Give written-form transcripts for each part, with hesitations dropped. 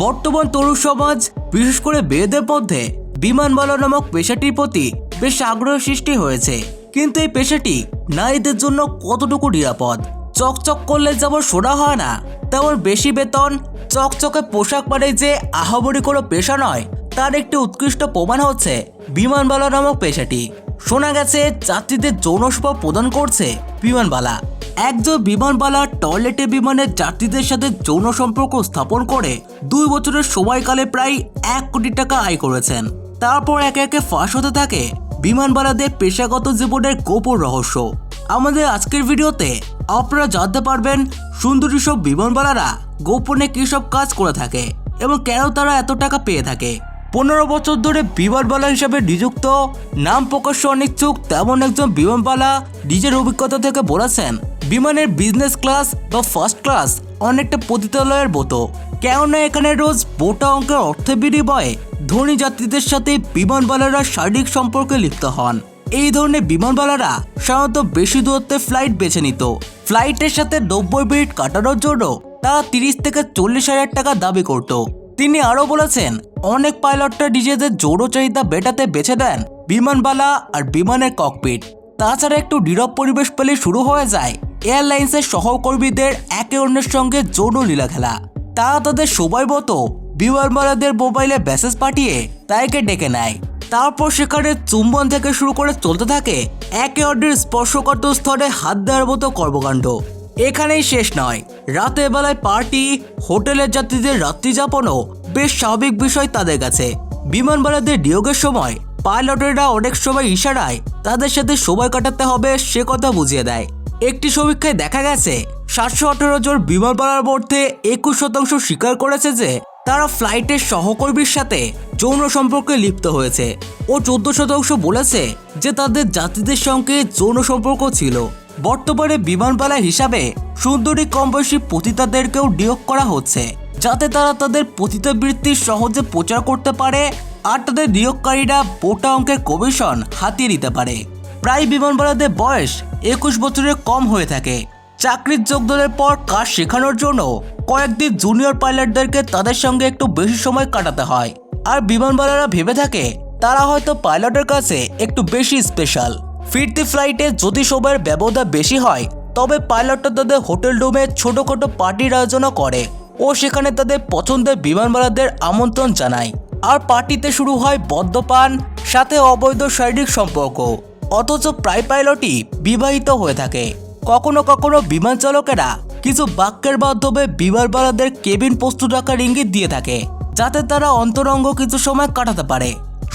বর্তমান তরুণ সমাজ বিশেষ করে মেয়েদের মধ্যে বিমানবালা নামক পেশাটির প্রতি বেশ আগ্রহ সৃষ্টি হয়েছে। কিন্তু এই পেশাটি নারীদের জন্য কতটুকু নিরাপদ? চকচক করলে যেমন শোনা হয় না, তেমন বেশি বেতন, চকচকে পোশাক মানে যে আহামরি কোনো পেশা নয়, তার একটি উৎকৃষ্ট প্রমাণ হচ্ছে বিমানবালা নামক পেশাটি। শোনা গেছে যাত্রীদের যৌন সেবা প্রদান করছে বিমানবালা। একজন বিমানবালা টয়লেটে বিমানের যাত্রীদের সাথে যৌন সম্পর্ক স্থাপন করে 2 বছরের সময়কালে প্রায় 1 কোটি টাকা আয় করেছেন। তারপর একে একে ফাঁস হতে থাকে বিমানবালাদের পেশাগত জীবনের গোপন রহস্য। আমাদের আজকের ভিডিওতে আপনারা জানতে পারবেন সুন্দরী সব বিমানবালারা গোপনে কী সব কাজ করে থাকে এবং কেন তারা এত টাকা পেয়ে থাকে। 15 বছর ধরে বিমানবালা হিসেবে নিযুক্ত, নাম প্রকাশে অনিচ্ছুক তেমন একজন বিমানবালা নিজের অভিজ্ঞতা থেকে বলেছেন, বিমানের বিজনেস ক্লাস বা ফার্স্ট ক্লাস অনেকটা পতিতালয়ের মতো। কেননা এখানে রোজ মোটা অঙ্কের অর্থের বিনিময়ে ধনী যাত্রীদের সাথে বিমানবালারা শারীরিক সম্পর্কে লিপ্ত হন। এই ধরনের বিমানবালারা সাধারণত বেশি দূরত্বের ফ্লাইট বেছে নিত। ফ্লাইটের সাথে 90 মিনিট কাটানোর জন্য তারা 30 থেকে 40 হাজার টাকা দাবি করত। তিনি আরও বলেছেন, অনেক পাইলটরা নিজেদের যৌন চাহিদা মেটাতে বেছে দেন বিমানবালা আর বিমানের ককপিট। তাছাড়া একটু নীরব পরিবেশ পেলে শুরু হয়ে যায় এয়ারলাইন্সের সহকর্মীদের একে অন্যের সঙ্গে যৌন লীলা খেলা। তারা তাদের সময় মতো বিমানবালাদের মোবাইলে মেসেজ পাঠিয়ে তাইকে ডেকে নেয়। তারপর সেখানে চুম্বন থেকে শুরু করে চলতে থাকে একে অন্যের স্পর্শকাতর স্তরে হাত দেওয়ার মতো কর্মকাণ্ড। এখানেই শেষ নয়, রাতের বেলায় পার্টি, হোটেলের যাত্রীদের রাত্রি যাপনও বেশ স্বাভাবিক বিষয় তাদের কাছে। বিমানবালাদের নিয়োগের সময় পাইলটেরা অনেক সময় ইশারায় তাদের সাথে সময় কাটাতে হবে সে কথা বুঝিয়ে দেয়। একটি সমীক্ষায় দেখা গেছে 718 জন বিমানবালার মধ্যে 21% স্বীকার করেছে যে তারা ফ্লাইটের সহকর্মীর সাথে যৌন সম্পর্কে লিপ্ত হয়েছে ও 14% বলেছে যে তাদের যাত্রীদের সঙ্গে যৌন সম্পর্ক ছিল। বর্তমানে বিমানবালা হিসাবে সুন্দরী কম বয়সী পতিতাদেরকেও নিয়োগ করা হচ্ছে, যাতে তারা তাদের পতিতাবৃত্তি সহজে প্রচার করতে পারে আর তাদের নিয়োগকারীরা মোটা অঙ্কের কমিশন হাতিয়ে নিতে পারে। প্রায় বিমানবালাদের বয়স 21 বছরের কম হয়ে থাকে। চাকরির যোগদানের পর কাজ শেখানোর জন্য কয়েকদিন জুনিয়র পাইলটদেরকে তাদের সঙ্গে একটু বেশি সময় কাটাতে হয়। আর বিমানবালারা ভেবে থাকে তারা হয়তো পাইলটের কাছে একটু বেশি স্পেশাল। ফিরতি ফ্লাইটে যদি সময়ের ব্যবধান বেশি হয়, তবে পাইলটরা তাদের হোটেল রুমে ছোটোখাটো পার্টির আয়োজনও করে ও সেখানে তাদের পছন্দের বিমানবালাদের আমন্ত্রণ জানায়। আর পার্টিতে শুরু হয় মদ্যপান, সাথে অবৈধ শারীরিক সম্পর্ক। অথচ প্রায় পাইলটই বিবাহিত হয়ে থাকে। কখনো কখনো বিমান চালকেরা কিছু বাক্যের মাধ্যমে বিমানবালাদের কেবিন প্রস্তুত রাখার ইঙ্গিত দিয়ে থাকে, যাতে তারা অন্তরঙ্গ কিছু সময় কাটাতে পারে।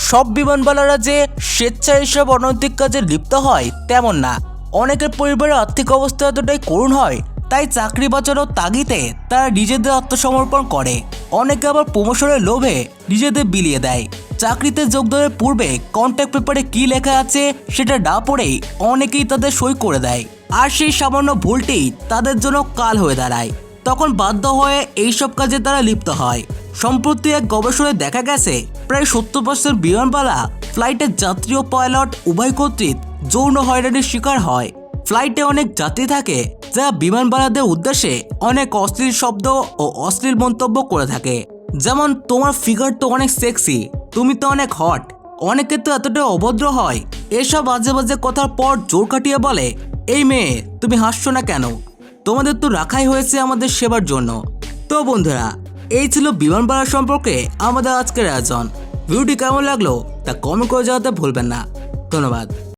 সব বিমানবালারা যে স্বেচ্ছায় এসব অনৈতিক কাজে লিপ্ত হয় তেমন না। অনেকের পরিবারের আর্থিক অবস্থা এতটাই করুণ হয়, তাই চাকরি বাঁচানোর তাগিদে তারা নিজেদের আত্মসমর্পণ করে। অনেকে আবার প্রমোশনের লোভে নিজেদের বিলিয়ে দেয়। চাকরিতে যোগদানের পূর্বে কন্ট্যাক্ট পেপারে কী লেখা আছে সেটা না পড়েই অনেকেই তাদের সই করে দেয়, আর সেই সামান্য ভুলটি তাদের জন্য কাল হয়ে দাঁড়ায়। তখন বাধ্য হয়ে এইসব কাজে তারা লিপ্ত হয়। সম্প্রতি এক গবেষণায় দেখা গেছে প্রায় 70% বিমানবালা ফ্লাইটের যাত্রী ও পাইলট উভয় কর্তৃক যৌন হয়রানির শিকার হয়। ফ্লাইটে অনেক যাত্রী থাকে যারা বিমানবালাদের উদ্দেশ্যে অনেক অশ্লীল শব্দ ও অশ্লীল মন্তব্য করে থাকে, যেমন তোমার ফিগার তো অনেক সেক্সি, তুমি তো অনেক হট। অনেকে তো এতটা অভদ্র হয়, এসব বাজে বাজে কথার পর জোর কাটিয়ে বলে, এই মেয়ে তুমি হাসছো না কেন? তোমাদের তো রাখাই হয়েছে আমাদের সেবার জন্য। তো বন্ধুরা, এই ছিল বিমানবালা সম্পর্কে আমাদের আজকের আয়োজন। ভিডিওটি কেমন লাগলো তা কমেন্ট করে জানাতে ভুলবেন না। ধন্যবাদ।